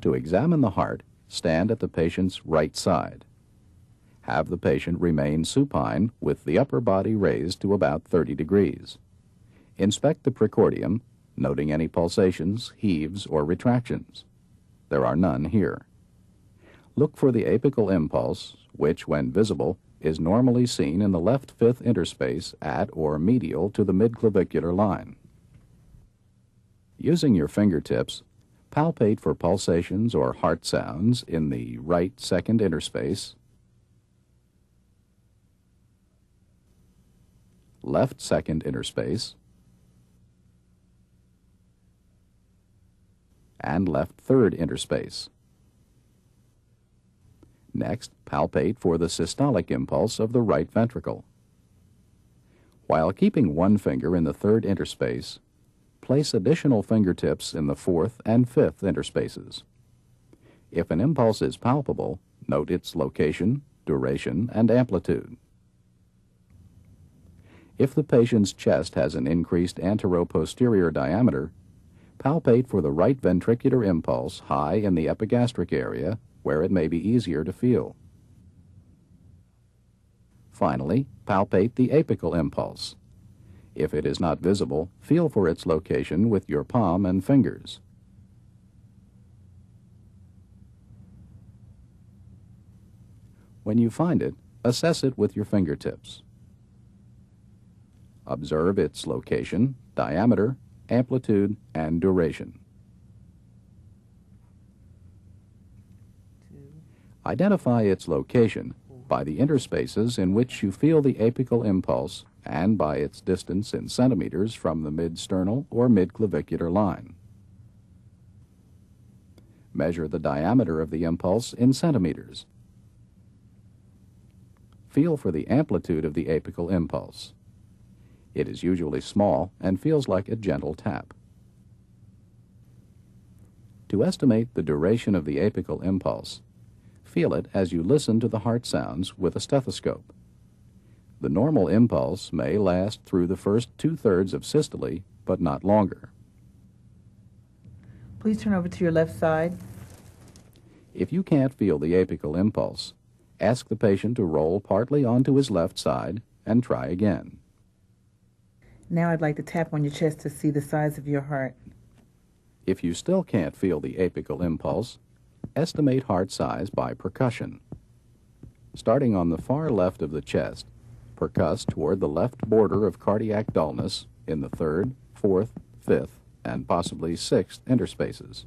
To examine the heart, stand at the patient's right side. Have the patient remain supine with the upper body raised to about 30 degrees. Inspect the precordium, noting any pulsations, heaves, or retractions. There are none here. Look for the apical impulse, which, when visible, is normally seen in the left fifth interspace at or medial to the midclavicular line. Using your fingertips, palpate for pulsations or heart sounds in the right second interspace, left second interspace, and left third interspace. Next, palpate for the systolic impulse of the right ventricle. While keeping one finger in the third interspace, place additional fingertips in the fourth and fifth interspaces. If an impulse is palpable, note its location, duration, and amplitude. If the patient's chest has an increased anteroposterior diameter, palpate for the right ventricular impulse high in the epigastric area, where it may be easier to feel. Finally, palpate the apical impulse. If it is not visible, feel for its location with your palm and fingers. When you find it, assess it with your fingertips. Observe its location, diameter, amplitude, and duration. Identify its location by the interspaces in which you feel the apical impulse and by its distance in centimeters from the mid-sternal or mid-clavicular line. Measure the diameter of the impulse in centimeters. Feel for the amplitude of the apical impulse. It is usually small and feels like a gentle tap. To estimate the duration of the apical impulse, feel it as you listen to the heart sounds with a stethoscope. The normal impulse may last through the first 2/3 of systole, but not longer. Please turn over to your left side. If you can't feel the apical impulse, ask the patient to roll partly onto his left side and try again. Now I'd like to tap on your chest to see the size of your heart. If you still can't feel the apical impulse, estimate heart size by percussion. Starting on the far left of the chest, percuss toward the left border of cardiac dullness in the third, fourth, fifth, and possibly sixth interspaces.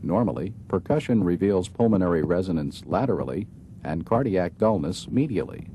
Normally, percussion reveals pulmonary resonance laterally and cardiac dullness medially.